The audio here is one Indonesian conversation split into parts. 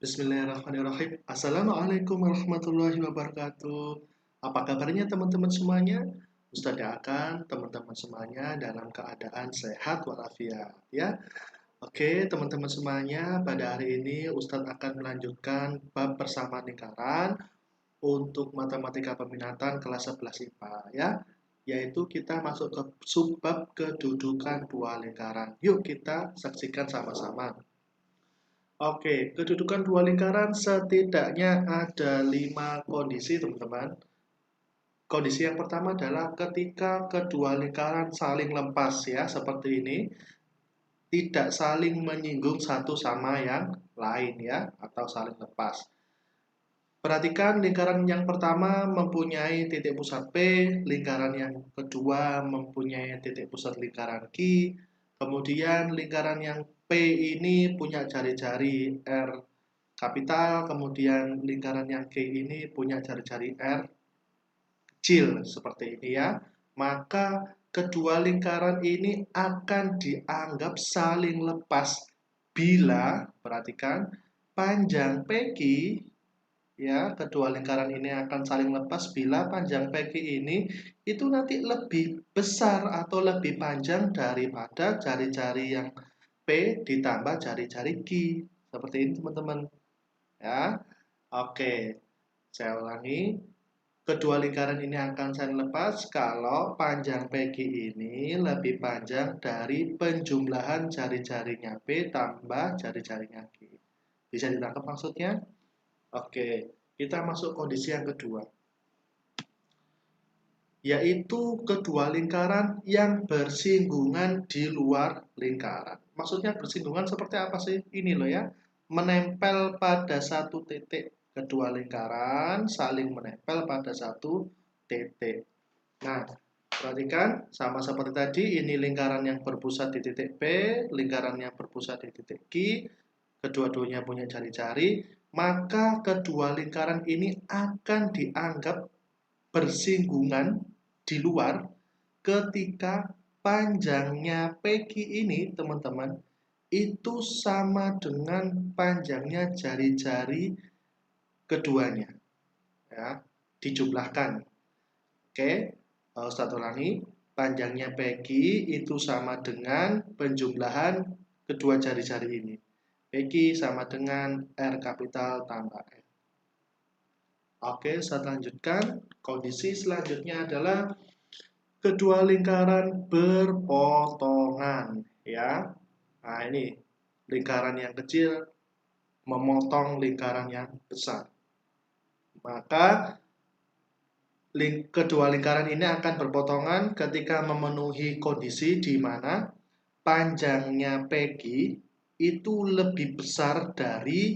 Bismillahirrahmanirrahim. Assalamualaikum warahmatullahi wabarakatuh. Apa kabarnya teman-teman semuanya? Ustadz doakan teman-teman semuanya dalam keadaan sehat walafiat ya. Oke, teman-teman semuanya, pada hari ini Ustadz akan melanjutkan bab persamaan lingkaran untuk matematika peminatan kelas 11 IPA ya. Yaitu kita masuk ke subbab kedudukan dua lingkaran. Yuk kita saksikan sama-sama. Oke, kedudukan dua lingkaran setidaknya ada 5 kondisi, teman-teman. Kondisi yang pertama adalah ketika kedua lingkaran saling lepas ya, seperti ini. Tidak saling menyinggung satu sama yang lain ya, atau saling lepas. Perhatikan lingkaran yang pertama mempunyai titik pusat P, lingkaran yang kedua mempunyai titik pusat lingkaran Q, kemudian lingkaran yang P ini punya jari-jari R kapital, kemudian lingkaran yang Q ini punya jari-jari R kecil, seperti ini ya. Maka kedua lingkaran ini akan dianggap saling lepas bila, perhatikan, panjang PQ ya, kedua lingkaran ini akan saling lepas bila panjang PQ ini itu nanti lebih besar atau lebih panjang daripada jari-jari yang P ditambah jari-jari Q. Seperti ini teman-teman. Ya. Oke. Saya ulangi. Kedua lingkaran ini akan saling lepas kalau panjang PQ ini lebih panjang dari penjumlahan jari-jarinya P tambah jari-jarinya Q. Bisa ditangkap maksudnya? Oke, kita masuk kondisi yang kedua, yaitu kedua lingkaran yang bersinggungan di luar lingkaran. Maksudnya bersinggungan seperti apa sih? Ini loh ya, menempel pada satu titik. Kedua lingkaran saling menempel pada satu titik. Nah, perhatikan, sama seperti tadi, ini lingkaran yang berpusat di titik P, lingkaran yang berpusat di titik Q, kedua-duanya punya jari-jari, maka kedua lingkaran ini akan dianggap bersinggungan di luar ketika panjangnya PQ ini, teman-teman, itu sama dengan panjangnya jari-jari keduanya. Ya, dijumlahkan. Oke, Ustaz ulangi. Panjangnya PQ itu sama dengan penjumlahan kedua jari-jari ini. PQ sama dengan R kapital tambah R. Oke, saya lanjutkan. Kondisi selanjutnya adalah kedua lingkaran berpotongan, ya. Nah, ini lingkaran yang kecil memotong lingkaran yang besar. Maka kedua lingkaran ini akan berpotongan ketika memenuhi kondisi di mana panjangnya PQ itu lebih besar dari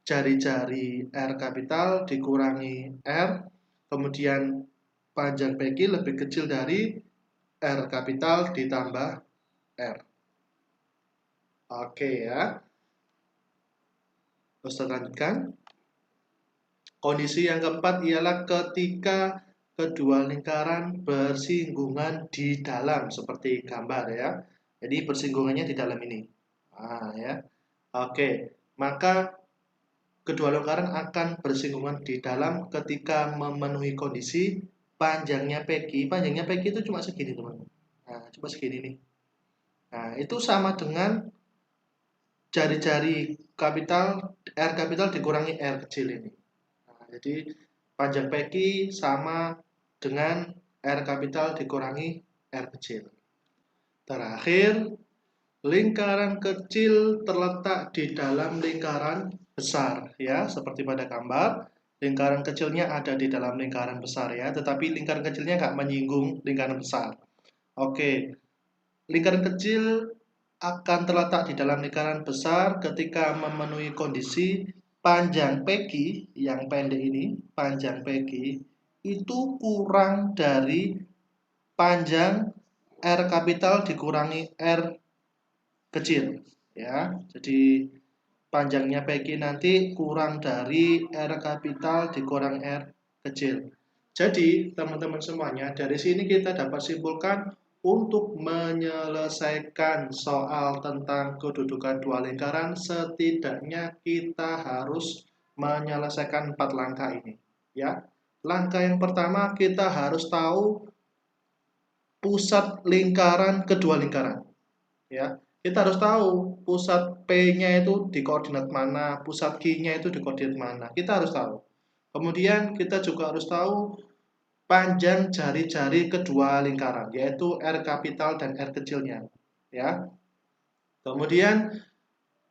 jari-jari R kapital dikurangi R, kemudian panjang PQ lebih kecil dari R kapital ditambah R. Oke ya. Ustaz lanjutkan. Kondisi yang keempat ialah ketika kedua lingkaran bersinggungan di dalam, seperti gambar ya. Jadi bersinggungannya di dalam ini. Nah, ya. Oke, maka kedua lingkaran akan bersinggungan di dalam ketika memenuhi kondisi panjangnya PQ. Panjangnya PQ itu cuma segini, teman-teman. Nah, cuma segini nih. Nah, itu sama dengan jari-jari kapital R kapital dikurangi R kecil ini. Nah, jadi panjang PQ sama dengan R kapital dikurangi R kecil. Terakhir, lingkaran kecil terletak di dalam lingkaran besar ya, seperti pada gambar. Lingkaran kecilnya ada di dalam lingkaran besar ya, tetapi lingkaran kecilnya nggak menyinggung lingkaran besar. Oke, lingkaran kecil akan terletak di dalam lingkaran besar ketika memenuhi kondisi panjang PQ yang pendek ini, panjang PQ itu kurang dari panjang R kapital dikurangi R kecil ya. Jadi panjangnya PQ nanti kurang dari R kapital dikurang R kecil. Jadi teman-teman semuanya, dari sini kita dapat simpulkan untuk menyelesaikan soal tentang kedudukan dua lingkaran, setidaknya kita harus menyelesaikan 4 langkah ini. Ya, langkah yang pertama kita harus tahu pusat lingkaran kedua lingkaran. Ya, kita harus tahu pusat P-nya itu di koordinat mana, pusat Q-nya itu di koordinat mana. Kita harus tahu. Kemudian kita juga harus tahu panjang jari-jari kedua lingkaran, yaitu R kapital dan R kecilnya. Ya. Kemudian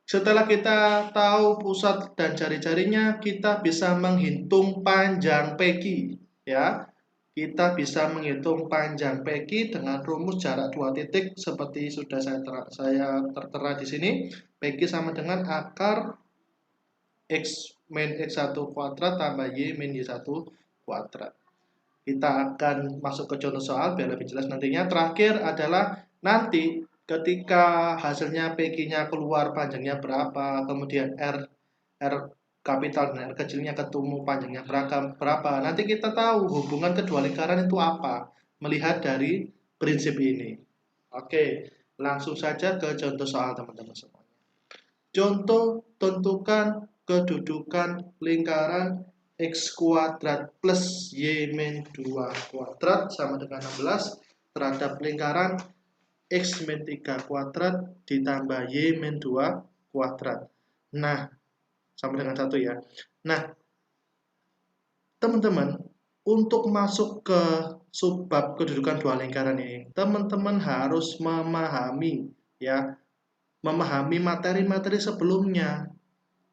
setelah kita tahu pusat dan jari-jarinya, kita bisa menghitung panjang PQ. Ya. Kita bisa menghitung panjang PQ dengan rumus jarak dua titik seperti sudah saya tertera di sini. PQ sama dengan akar X min X1 kuadrat tambah Y min Y1 kuadrat. Kita akan masuk ke contoh soal biar lebih jelas nantinya. Terakhir adalah nanti ketika hasilnya PQ-nya keluar panjangnya berapa, kemudian R kapital dan R kecilnya ketemu panjangnya berapa. Nanti kita tahu hubungan kedua lingkaran itu apa, melihat dari prinsip ini. Oke, langsung saja ke contoh soal teman-teman semuanya. Contoh, tentukan kedudukan lingkaran X kuadrat plus Y min 2 kuadrat sama dengan 16 terhadap lingkaran X min 3 kuadrat ditambah Y min 2 kuadrat. Nah, sama dengan 1 ya. Nah, teman-teman, untuk masuk ke subbab kedudukan dua lingkaran ini, teman-teman harus memahami ya, memahami materi-materi sebelumnya.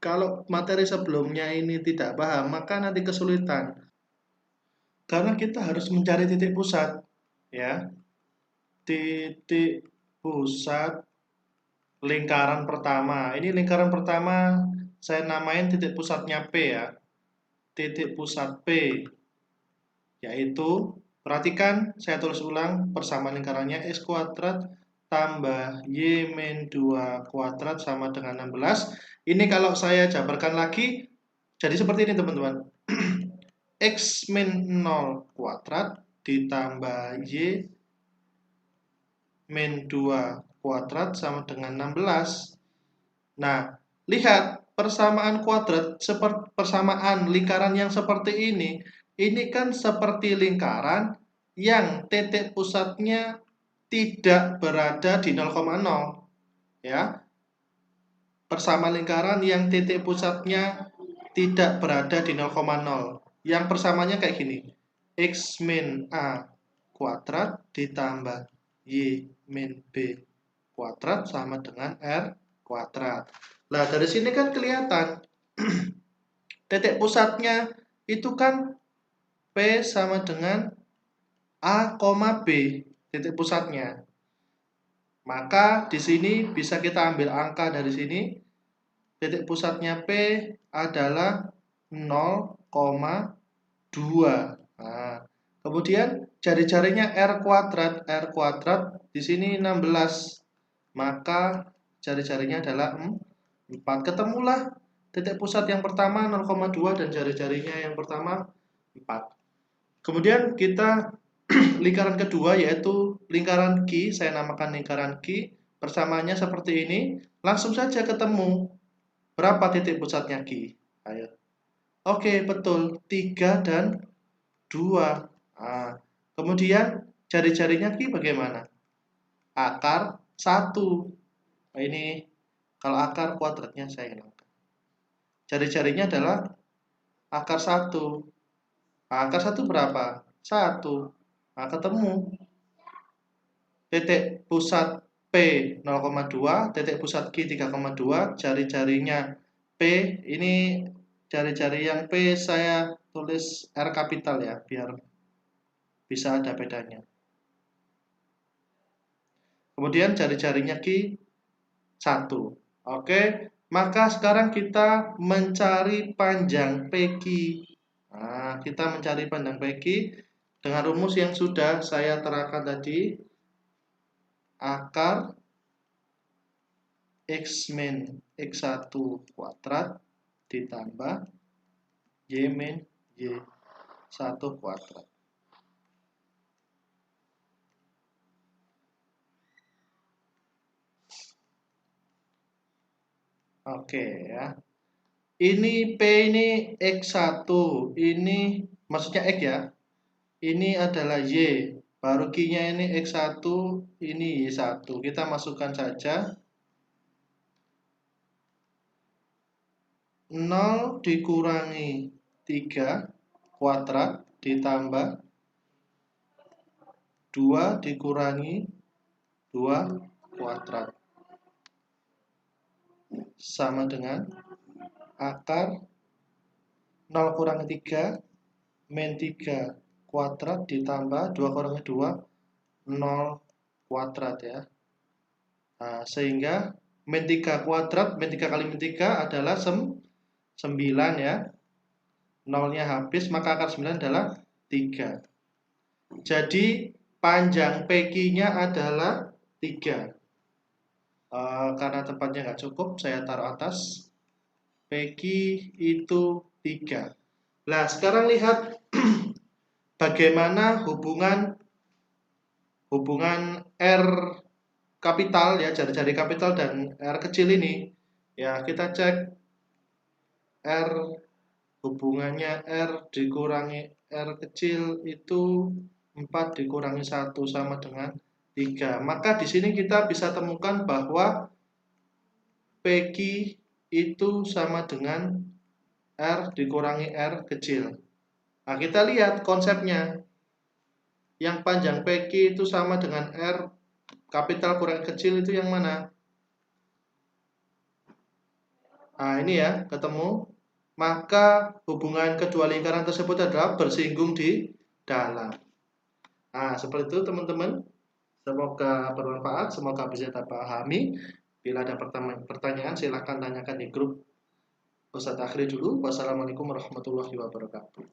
Kalau materi sebelumnya ini tidak paham, maka nanti kesulitan. Karena kita harus mencari titik pusat, ya. Titik pusat lingkaran pertama. Ini lingkaran pertama saya namain titik pusatnya P ya. Titik pusat P yaitu, perhatikan saya tulis ulang, persamaan lingkarannya X kuadrat tambah Y min 2 kuadrat sama dengan 16. Ini kalau saya jabarkan lagi jadi seperti ini teman-teman. X min 0 kuadrat ditambah Y min 2 kuadrat sama dengan 16. Nah, lihat persamaan kuadrat, persamaan lingkaran yang seperti ini kan seperti lingkaran yang titik pusatnya tidak berada di 0,0. Ya, persamaan lingkaran yang titik pusatnya tidak berada di 0,0. Yang persamanya kayak gini. X min A kuadrat ditambah Y min B kuadrat sama dengan R kuadrat. Nah, dari sini kan kelihatan titik pusatnya itu kan P sama dengan A, B, titik pusatnya. Maka di sini bisa kita ambil angka dari sini. Titik pusatnya P adalah 0,2. Nah, kemudian jari-jarinya R kuadrat di sini 16. Maka jari-jarinya adalah 4. Ketemulah titik pusat yang pertama 0,2 dan jari-jarinya yang pertama 4. Kemudian kita lingkaran kedua yaitu lingkaran Q, saya namakan lingkaran Q. Persamaannya seperti ini. Langsung saja ketemu berapa titik pusatnya Q. Ayo. Oke, betul. 3 dan 2. Nah, kemudian jari-jarinya Q bagaimana? Akar 1. Nah, ini kalau akar kuadratnya saya hilangkan. Jari-jarinya adalah akar 1. Nah, akar 1 berapa? 1. Nah, ketemu titik pusat P 0,2, titik pusat Q 3,2, jari-jarinya P, ini jari-jari yang P saya tulis R kapital ya, biar bisa ada bedanya. Kemudian jari-jarinya Q 1. Oke, maka sekarang kita mencari panjang PQ. Nah, kita mencari panjang PQ dengan rumus yang sudah saya terangkan tadi. Akar X min X1 kuadrat ditambah Y min Y1 kuadrat. Oke ya. Ini P ini X1, ini maksudnya X ya. Ini adalah Y. Baru Q-nya ini X1, ini Y1. Kita masukkan saja. 0 dikurangi 3 kuadrat ditambah 2 dikurangi 2 kuadrat sama dengan akar 0 kurangi 3 min 3 kuadrat ditambah 2 kurangi 2 0 kuadrat ya. Nah, sehingga min 3 kuadrat, min 3 kali min 3 adalah 9 ya. 0-nya habis, maka akar 9 adalah 3. Jadi panjang PQ-nya adalah 3. Karena tempatnya nggak cukup, saya taruh atas. PQ itu 3. Nah, sekarang lihat bagaimana hubungan R kapital ya, jari-jari kapital dan R kecil ini. Ya, kita cek R, hubungannya R dikurangi R kecil itu 4 dikurangi 1 sama dengan 3. Maka di sini kita bisa temukan bahwa PQ itu sama dengan R dikurangi R kecil. Nah, kita lihat konsepnya. Yang panjang PQ itu sama dengan R kapital kurang kecil itu yang mana? Nah, ini ya, ketemu. Maka hubungan kedua lingkaran tersebut adalah bersinggung di dalam. Nah, seperti itu teman-teman. Semoga bermanfaat, semoga bisa dipahami. Bila ada pertanyaan, silahkan tanyakan di grup Ustadz Akhri dulu. Wassalamualaikum warahmatullahi wabarakatuh.